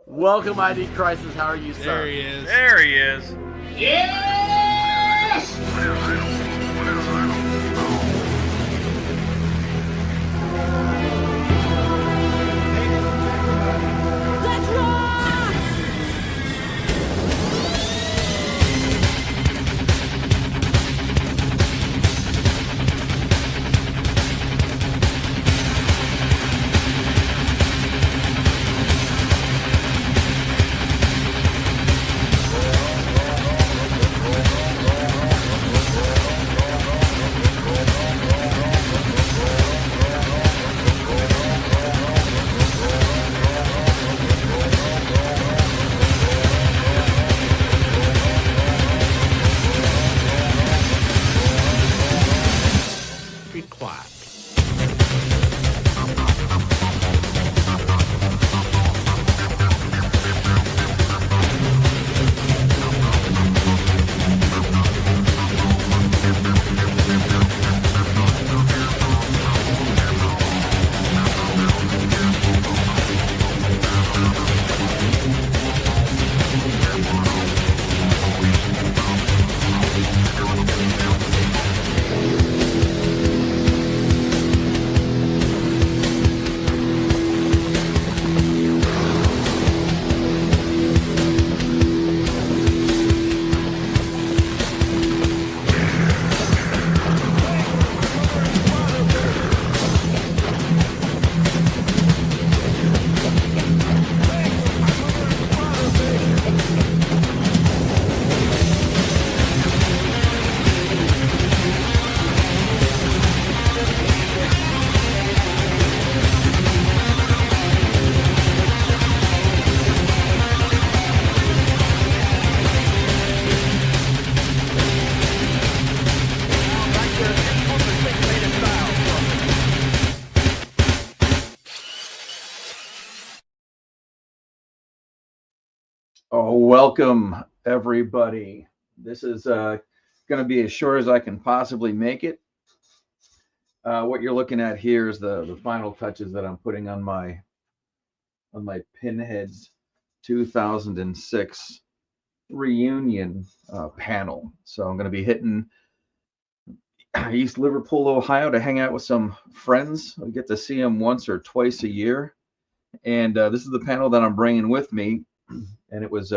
Welcome, ID Crisis. How are you, sir? There he is. There he is. Yes! Let's rock! Be quiet. Oh, welcome everybody. This is going to be as short as I can possibly make it. What you're looking at here is the final touches that I'm putting on my Pinheads 2006 reunion panel. So I'm going to be hitting East Liverpool, Ohio to hang out with some friends. I get to see them once or twice a year. And this is the panel that I'm bringing with me. And it was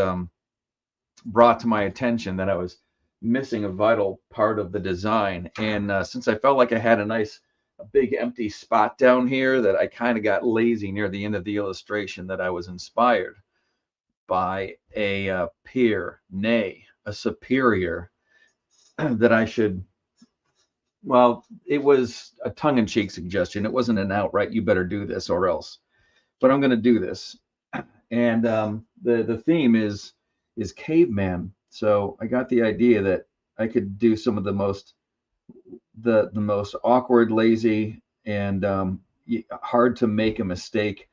brought to my attention that I was missing a vital part of the design. And since I felt like I had a big empty spot down here, that I kind of got lazy near the end of the illustration, that I was inspired by a peer, nay, a superior, that I should, well, it was a tongue-in-cheek suggestion. It wasn't an outright, you better do this or else. But I'm going to do this. And the theme is caveman. So I got the idea that I could do some of the most awkward, lazy, and hard to make a mistake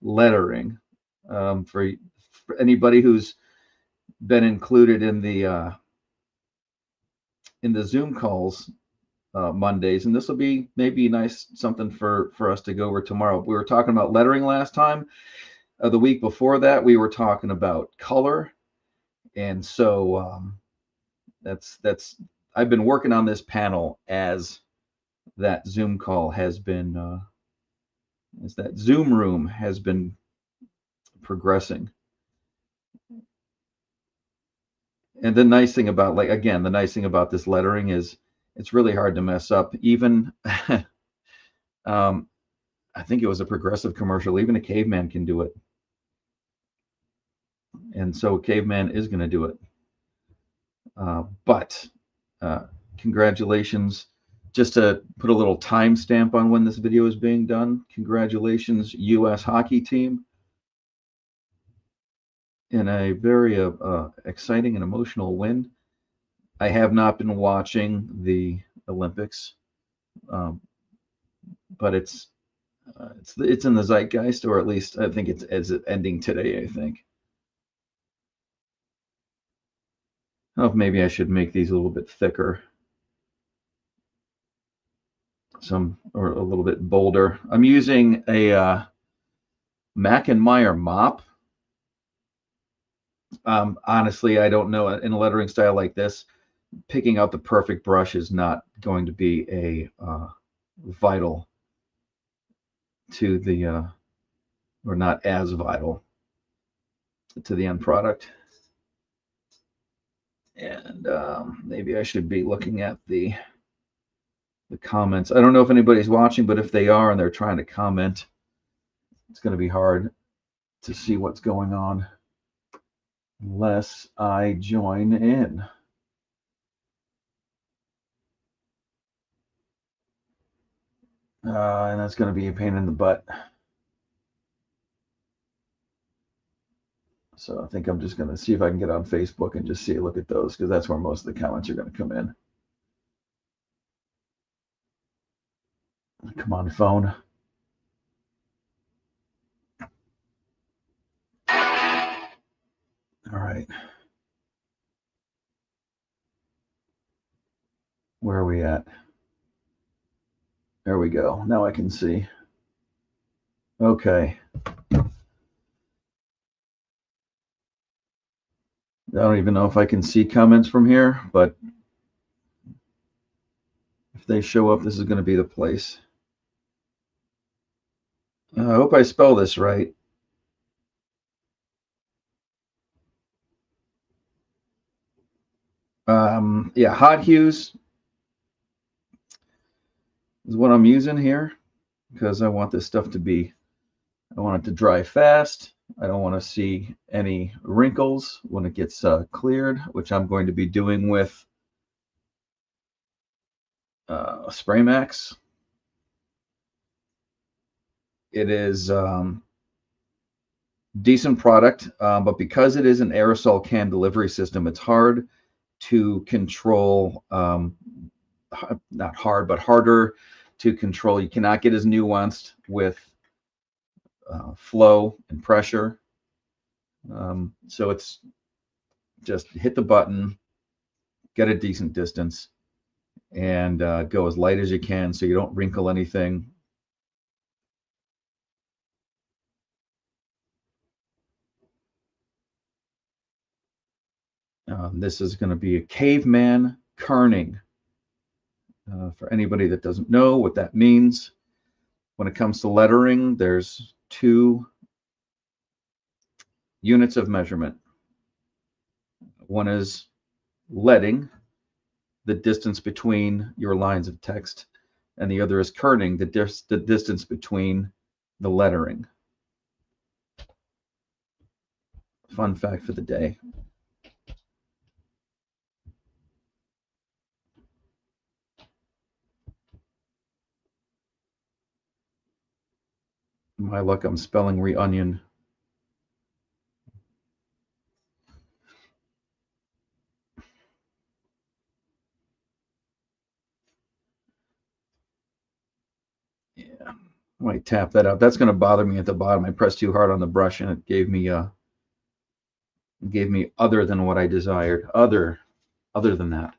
lettering for anybody who's been included in the Zoom calls Mondays. And this will be maybe nice something for us to go over tomorrow. We were talking about lettering last time. The week before that, we were talking about color, and so that's I've been working on this panel as that Zoom call has been, as that Zoom room has been progressing. And the nice thing about, the nice thing about this lettering is it's really hard to mess up. Even I think it was a Progressive commercial. Even a caveman can do it. And so Caveman is going to do it. But congratulations. Just to put a little timestamp on when this video is being done, congratulations, U.S. hockey team, in a very exciting and emotional win. I have not been watching the Olympics, but it's in the zeitgeist, or at least I think it's ending today, I think. Oh, maybe I should make these a little bit thicker. Or a little bit bolder. I'm using a Mac and Meyer mop Honestly, I don't know. In a lettering style like this, picking out the perfect brush is not going to be a vital to the, or not as vital to the end product. And maybe I should be looking at the comments. I don't know if anybody's watching, but if they are and they're trying to comment, it's going to be hard to see what's going on unless I join in. And that's going to be a pain in the butt. So I think I'm just going to see if I can get on Facebook and just see a look at those, because that's where most of the comments are going to come in. Come on, phone. All right. Where are we at? There we go. Now I can see. Okay. I don't even know if I can see comments from here, but if they show up, this is going to be the place. I hope I spell this right. Yeah, hot hues is what I'm using here because I want this stuff to be, I want it to dry fast. I don't want to see any wrinkles when it gets cleared, which I'm going to be doing with Spray Max. It is decent product, but because it is an aerosol can delivery system, it's hard to control. Not hard, but harder to control. You cannot get as nuanced with flow and pressure. So it's just hit the button, get a decent distance, and go as light as you can so you don't wrinkle anything. This is going to be a caveman kerning. For anybody that doesn't know what that means, when it comes to lettering, there's 2 units of measurement. One is leading, the distance between your lines of text, and the other is kerning, the distance between the lettering. Fun fact for the day. My luck, I'm spelling reunion. Yeah, I might tap that out. That's going to bother me at the bottom. I pressed too hard on the brush and it gave me other than what I desired. Other than that.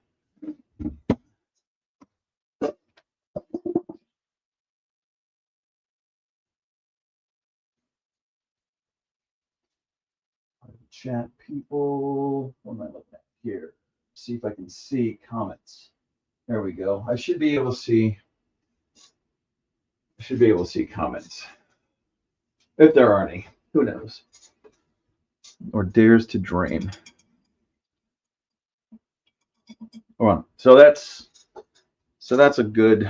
Chat people. What am I looking at here? See if I can see comments. There we go. I should be able to see comments. If there are any. Who knows? Or dares to drain. Well, so that's a good.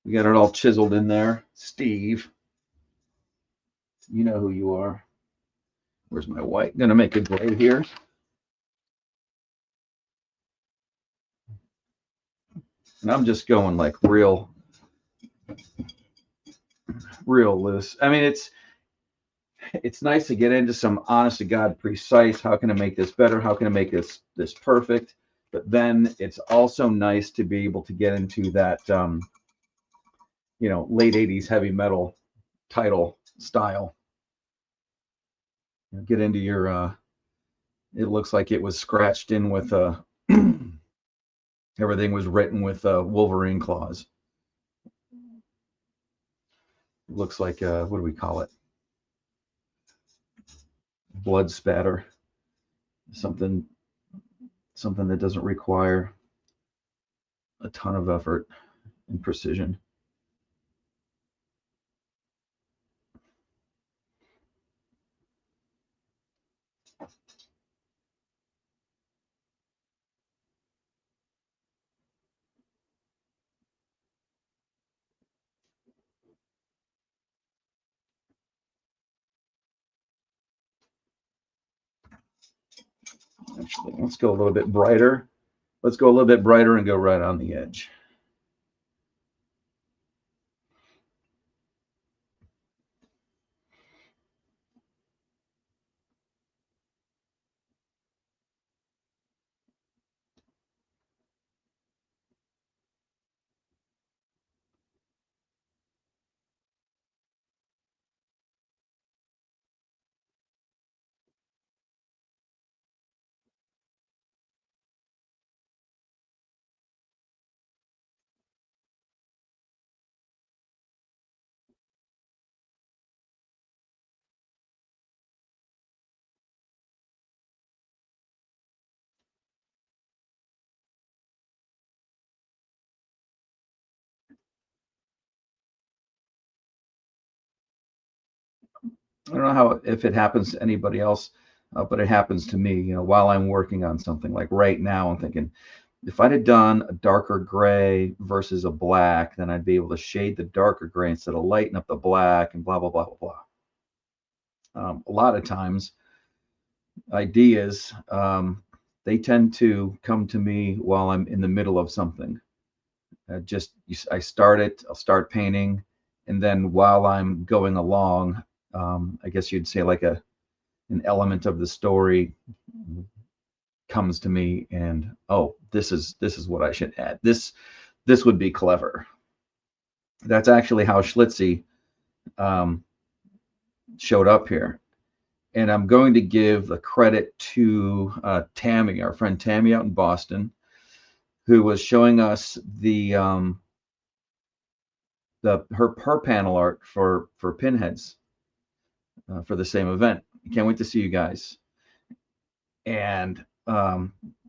We got it all chiseled in there. Steve, you know who you are. Where's my white? Gonna make a gray here. And I'm just going like real loose. I mean, it's nice to get into some honest to God precise. How can I make this better? How can I make this perfect? But then it's also nice to be able to get into that late 80s heavy metal title style. Get into your it looks like it was scratched in with everything was written with Wolverine claws. Looks like what do we call it? Blood spatter. something that doesn't require a ton of effort and precision. Actually, let's go a little bit brighter. Let's go a little bit brighter and go right on the edge. I don't know how if it happens to anybody else, but it happens to me. While I'm working on something, like right now, I'm thinking if I'd have done a darker gray versus a black, then I'd be able to shade the darker gray instead of lighten up the black and blah blah blah blah blah. A lot of times, ideas they tend to come to me while I'm in the middle of something. I start it, I'll start painting, and then while I'm going along, I guess you'd say like an element of the story comes to me, and oh, this is what I should add. This would be clever. That's actually how Schlitzie um, showed up here, and I'm going to give the credit to Tammy, our friend Tammy out in Boston, who was showing us her panel art for Pinheads for the same event. Can't wait to see you guys. And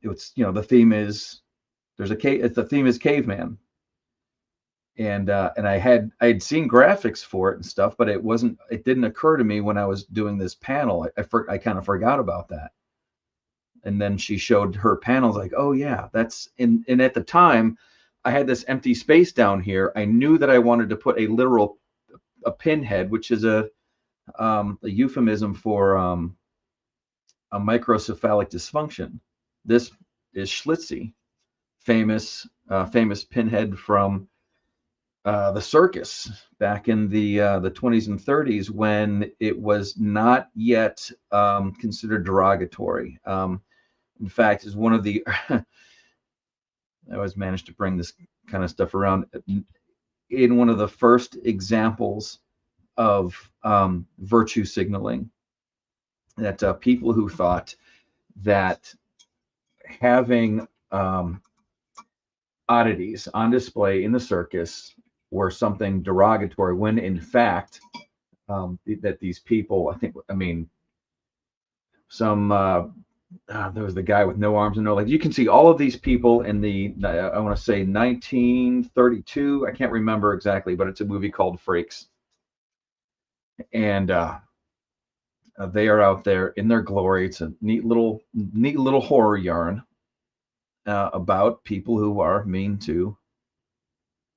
it's the theme is there's a cave. The theme is caveman, and I had seen graphics for it and stuff, but it didn't occur to me when I was doing this panel. I kind of forgot about that. And then she showed her panels, like, oh yeah, that's in. And at the time, I had this empty space down here. I knew that I wanted to put a pinhead, which is a euphemism for a microcephalic dysfunction. This is Schlitzie, famous pinhead from the circus back in the 20s and 30s, when it was not yet considered derogatory. In fact, is one of the I always managed to bring this kind of stuff around in one of the first examples of virtue signaling, that people who thought that having oddities on display in the circus were something derogatory, when in fact that these people, there was the guy with no arms and no legs. You can see all of these people in I want to say 1932. I can't remember exactly, but it's a movie called Freaks, and they are out there in their glory. It's a neat little horror yarn about people who are mean to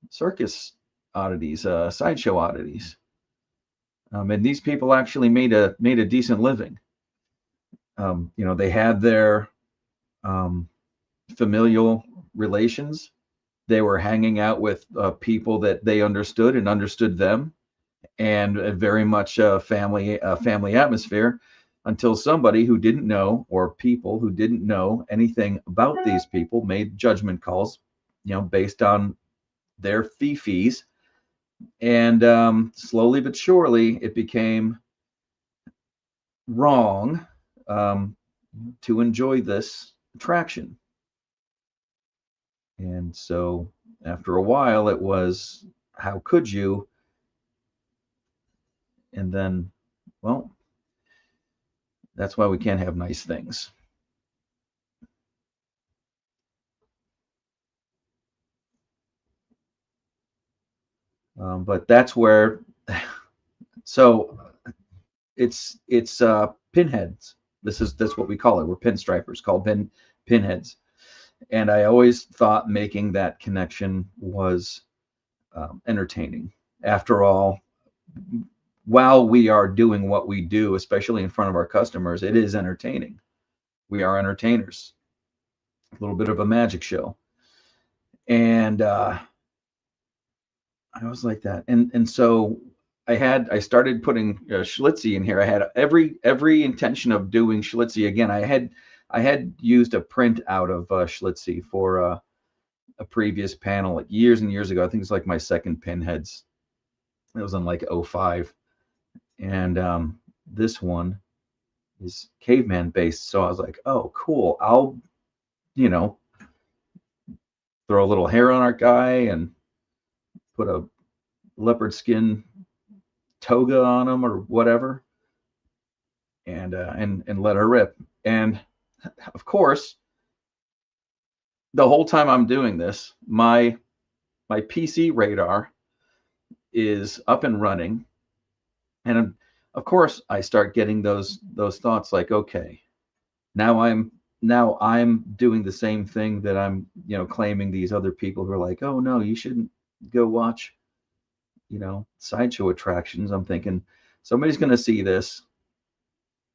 circus oddities, sideshow oddities, and these people actually made a decent living. They had their familial relations. They were hanging out with people that they understood and understood them, and very much a family atmosphere, until somebody who didn't know, or people who didn't know anything about these people, made judgment calls, based on their fees, and slowly but surely it became wrong to enjoy this attraction. And so after a while it was, how could you? And then, well, that's why we can't have nice things. But that's where, so it's pinheads. That's what we call it. We're pinstripers, called pinheads. And I always thought making that connection was entertaining. After all, while we are doing what we do, especially in front of our customers, it is entertaining. We are entertainers. A little bit of a magic show. And I was like that. And so I started putting Schlitzie in here. I had every intention of doing Schlitzie again. I had used a print out of Schlitzie for a previous panel like years and years ago. I think it's like my second Pinheads. It was on like 05. And this one is caveman based. So I was like, oh, cool. I'll, throw a little hair on our guy and put a leopard skin toga on him or whatever, and let her rip. And of course, the whole time I'm doing this, my PC radar is up and running, and of course I start getting those thoughts like, okay, now I'm doing the same thing that I'm claiming these other people who are like, oh no, you shouldn't go watch sideshow attractions. I'm thinking somebody's going to see this,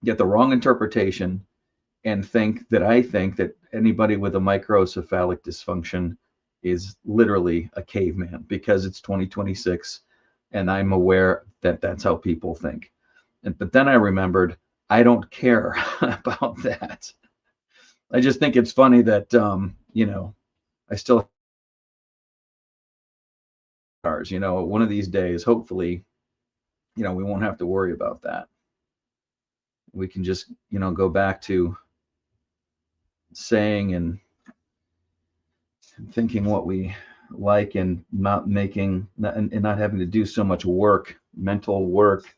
get the wrong interpretation, and think that anybody with a microcephalic dysfunction is literally a caveman because it's 2026 and I'm aware that that's how people think. But then I remembered I don't care about that. I just think it's funny that I still cars. One of these days, hopefully, we won't have to worry about that. We can just go back to saying and thinking what we like, and not having to do so much mental work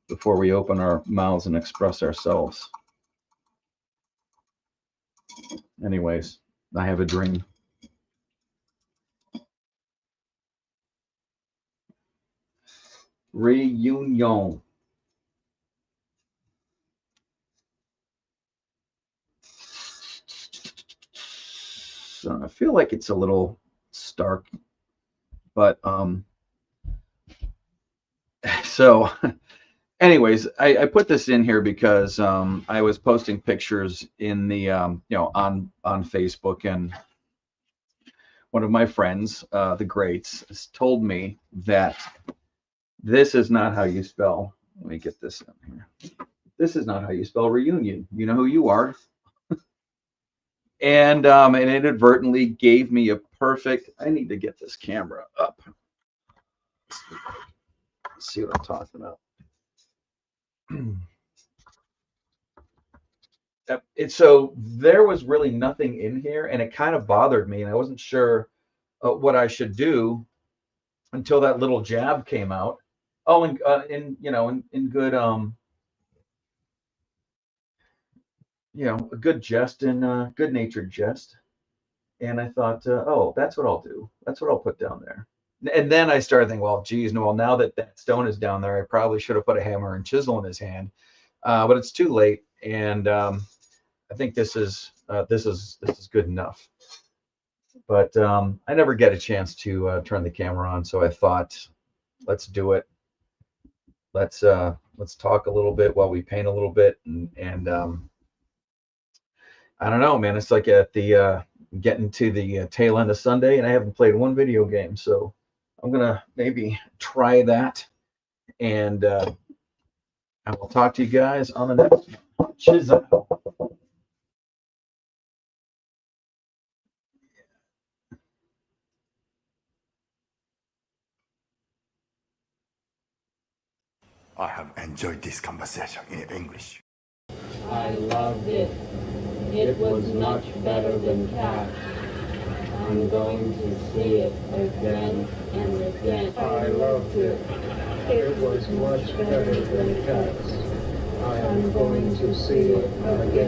before we open our mouths and express ourselves. Anyways, I have a dream. Reunion. So I feel like it's a little stark, but so anyways, I put this in here because I was posting pictures in the on Facebook, and one of my friends, the greats, told me that this is not how you spell. Let me get this in here. This is not how you spell reunion. You know who you are. And it inadvertently gave me a perfect. I need to get this camera up. Let's see what I'm talking about. So there was really nothing in here, and it kind of bothered me, and I wasn't sure what I should do until that little jab came out. Oh, and in good a good jest and good-natured jest. And I thought, oh, that's what I'll do. That's what I'll put down there. And then I started thinking, well, geez, no, well, now that that stone is down there, I probably should have put a hammer and chisel in his hand. But it's too late, and I think this is good enough. But I never get a chance to turn the camera on, so I thought, let's do it. Let's talk a little bit while we paint a little bit, and I don't know, man. It's like at the getting to the tail end of Sunday, and I haven't played one video game, so I'm gonna maybe try that, and I will talk to you guys on the next one. Chisel. I have enjoyed this conversation in English. I loved it. It was much better than Cats. I'm going to see it again and again. I loved it. It was much better than Cats. I am going to see it again